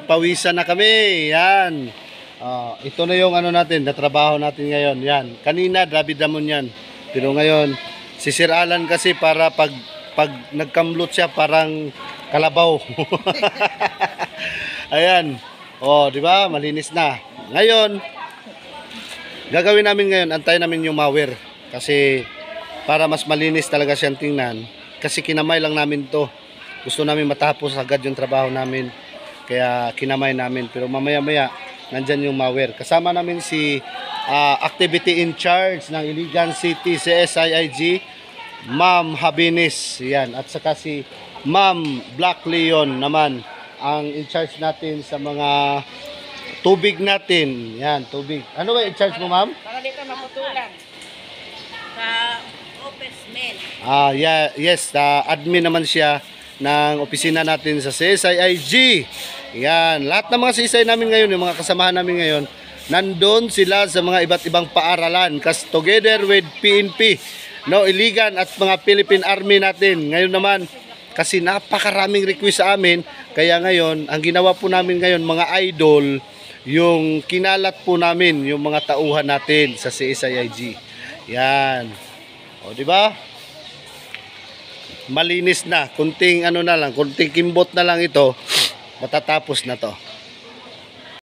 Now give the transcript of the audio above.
Pawisan na kami. Yan. Ito na yung ano natin, na trabaho natin ngayon. Yan. Kanina, David Damon yan. Pero ngayon, si Sir Alan kasi para pag nagkamlot siya, parang kalabaw. Ayan. Di ba? Malinis na. Ngayon, gagawin namin ngayon, antayin namin yung mower. Kasi, para mas malinis talaga siyang tingnan. Kasi kinamay lang namin to. Gusto namin matapos agad yung trabaho namin. Kaya kinamay namin. Pero mamaya-maya, nandyan yung mower. Kasama namin si activity in charge ng Iligan City CSIIG, Ma'am Habinis. Yan. At saka si Ma'am Black Leon naman, ang in charge natin sa mga tubig natin. Yan, tubig. Ano ba in charge mo, ma'am? Para dito maputulan. Sa office mail. Yes, admin naman siya ng opisina natin sa CSIIG. Yan, lahat ng mga CSI namin ngayon, yung mga kasamahan namin ngayon, nandun sila sa mga iba't ibang paaralan, together with PNP, Iligan at mga Philippine Army natin. Ngayon naman, kasi napakaraming request sa amin, kaya ngayon, ang ginawa po namin ngayon, mga idol, yung kinalat po namin, yung mga tauhan natin sa CSIIG. Yan. Di ba? Malinis na, kunting kimbot na lang ito, matatapos na to.